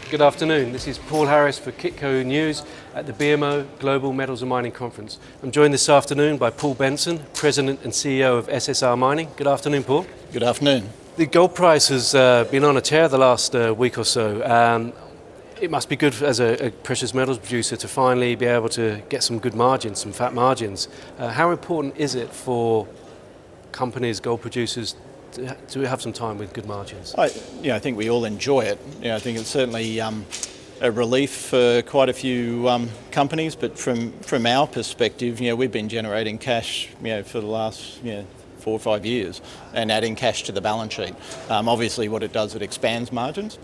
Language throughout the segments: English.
Good afternoon. This is Paul Harris for Kitco News at the BMO Global Metals and Mining Conference. I'm joined this afternoon by Paul Benson, President and CEO of SSR Mining. Good afternoon, Paul. Good afternoon. The gold price has been on a tear the last week or so. It must be good as a precious metals producer to finally be able to get some good margins, some fat margins. How important is it for companies, gold producers, to have some time with good margins? I think we all enjoy it. I think it's certainly a relief for quite a few companies, but from our perspective, we've been generating cash for the last 4 or 5 years and adding cash to the balance sheet. Obviously what it does, it expands margins.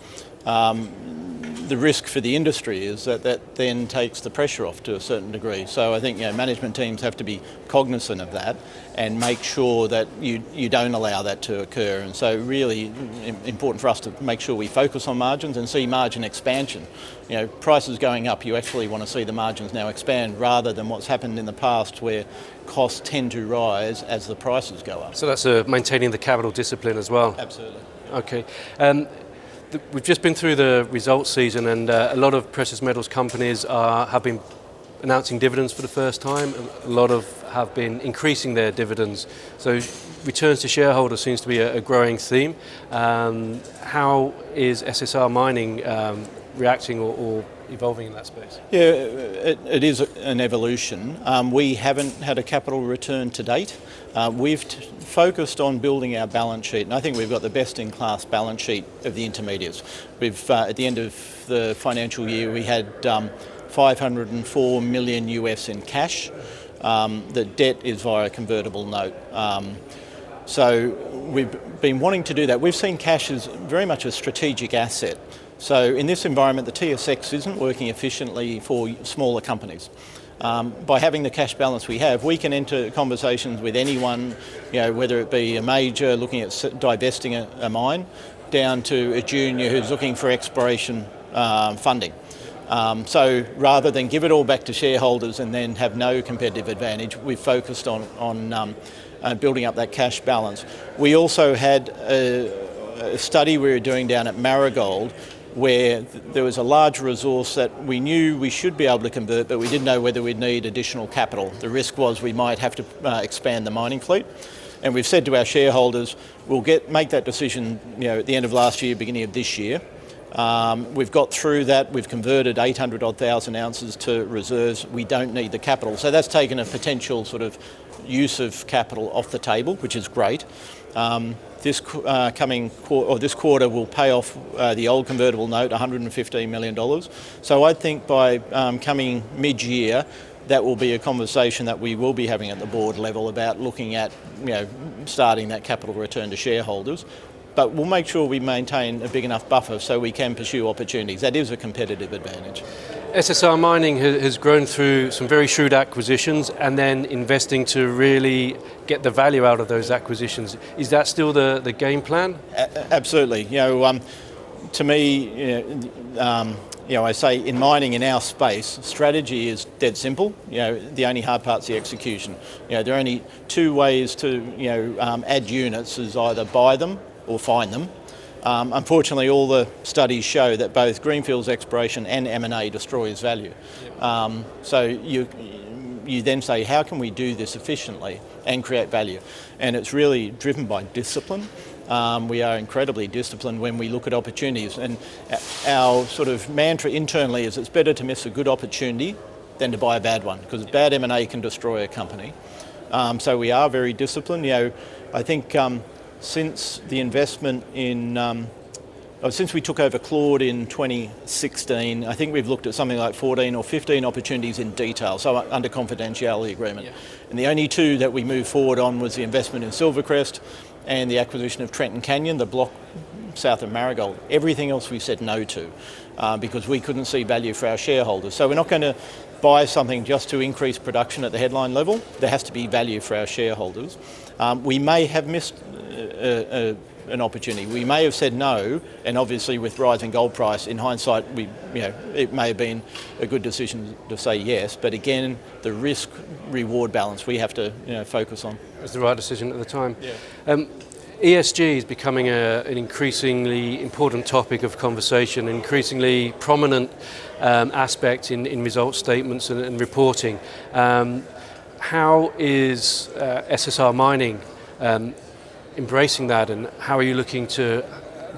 The risk for the industry is that then takes the pressure off to a certain degree. So I think management teams have to be cognizant of that and make sure that you don't allow that to occur. And so really important for us to make sure we focus on margins and see margin expansion. Prices going up, you actually want to see the margins now expand rather than what's happened in the past where costs tend to rise as the prices go up. So that's maintaining the capital discipline as well? Absolutely. Okay. We've just been through the results season, and a lot of precious metals companies have been announcing dividends for the first time. A lot have been increasing their dividends. So returns to shareholders seems to be a growing theme. How is SSR Mining reacting or evolving in that space? Yeah, it is an evolution. We haven't had a capital return to date. We've focused on building our balance sheet, and I think we've got the best-in-class balance sheet of the intermediates. At the end of the financial year, we had $504 million US in cash. The debt is via a convertible note. So we've been wanting to do that. We've seen cash as very much a strategic asset. So in this environment, the TSX isn't working efficiently for smaller companies. By having the cash balance we have, we can enter conversations with anyone, whether it be a major looking at divesting a mine, down to a junior who's looking for exploration funding. So rather than give it all back to shareholders and then have no competitive advantage, we've focused on building up that cash balance. We also had a study we were doing down at Marigold, where there was a large resource that we knew we should be able to convert, but we didn't know whether we'd need additional capital. The risk was we might have to expand the mining fleet. And we've said to our shareholders, we'll make that decision at the end of last year, beginning of this year. We've got through that. We've converted 800,000 ounces to reserves. We don't need the capital. So that's taken a potential sort of use of capital off the table, which is great. This quarter will pay off the old convertible note, $115 million. So I think by coming mid-year, that will be a conversation that we will be having at the board level about looking at starting that capital return to shareholders. But we'll make sure we maintain a big enough buffer so we can pursue opportunities. That is a competitive advantage. SSR Mining has grown through some very shrewd acquisitions and then investing to really get the value out of those acquisitions. Is that still the game plan? Absolutely. To me, I say in mining in our space, strategy is dead simple. The only hard part's the execution. There are only two ways to add units: is either buy them or find them. Unfortunately, all the studies show that both greenfields exploration and M&A destroys value. So you then say, how can we do this efficiently and create value? And it's really driven by discipline. We are incredibly disciplined when we look at opportunities. And our sort of mantra internally is it's better to miss a good opportunity than to buy a bad one, because bad M&A can destroy a company. So we are very disciplined. I think since the investment since we took over Claude in 2016, I think we've looked at something like 14 or 15 opportunities in detail, so under confidentiality agreement. Yeah. And the only two that we moved forward on was the investment in Silvercrest and the acquisition of Trenton Canyon, the block south of Marigold. Everything else we said no to because we couldn't see value for our shareholders. So we're not going to buy something just to increase production at the headline level. There has to be value for our shareholders. We may have missed an opportunity. We may have said no, and obviously with rising gold price, in hindsight, it may have been a good decision to say yes. But again, the risk-reward balance we have to focus on. It was the right decision at the time. Yeah. ESG is becoming an increasingly important topic of conversation, increasingly prominent aspect in results statements and reporting. How is SSR Mining embracing that, and how are you looking to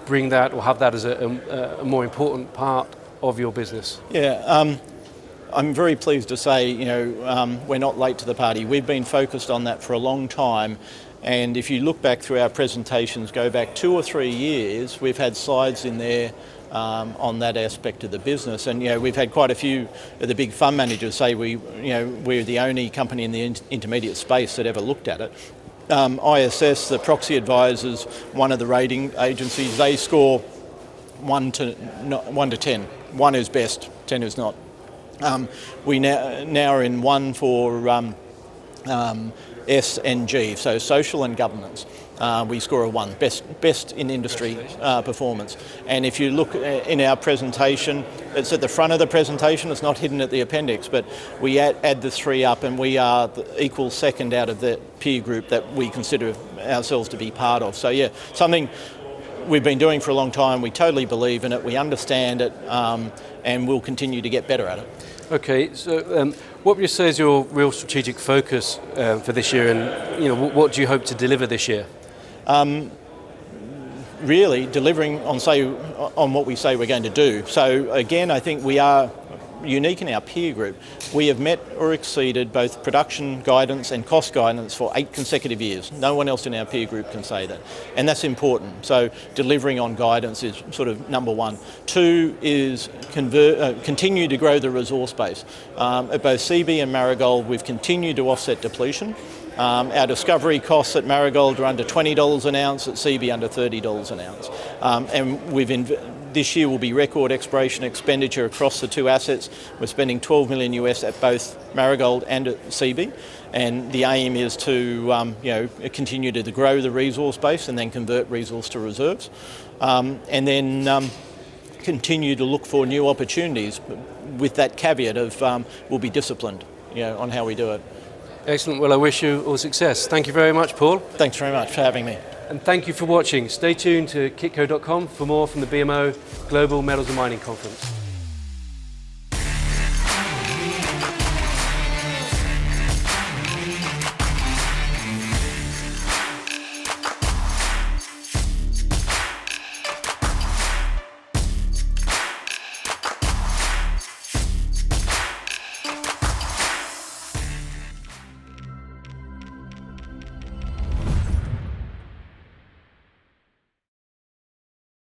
bring that or have that as a more important part of your business? Yeah, I'm very pleased to say, we're not late to the party. We've been focused on that for a long time. And if you look back through our presentations, go back 2 or 3 years, we've had slides in there on that aspect of the business. And we've had quite a few of the big fund managers say we're the only company in the intermediate space that ever looked at it. ISS, the proxy advisors, one of the rating agencies, they score 1 to 10. 1 is best, 10 is not. We now are in 1 for S and G, so social and governance. We score a 1, best in industry performance. And if you look in our presentation, it's at the front of the presentation, it's not hidden at the appendix, but we add the 3 up, and we are the equal second out of the peer group that we consider ourselves to be part of. So yeah, something we've been doing for a long time. We totally believe in it, we understand it, and we'll continue to get better at it. Okay, so what would you say is your real strategic focus for this year, and what do you hope to deliver this year? Really delivering on what we say we're going to do. So again, I think we are unique in our peer group. We have met or exceeded both production guidance and cost guidance for 8 consecutive years. No one else in our peer group can say that. And that's important. So delivering on guidance is sort of number 1. 2 is continue to grow the resource base. At both CB and Marigold, we've continued to offset depletion. Our discovery costs at Marigold are under $20 an ounce, at CB under $30 an ounce. And this year will be record exploration expenditure across the 2 assets. We're spending $12 million US at both Marigold and at CB. And the aim is to continue to grow the resource base and then convert resource to reserves. And then continue to look for new opportunities with that caveat of we'll be disciplined on how we do it. Excellent. Well, I wish you all success. Thank you very much, Paul. Thanks very much for having me. And thank you for watching. Stay tuned to kitco.com for more from the BMO Global Metals and Mining Conference.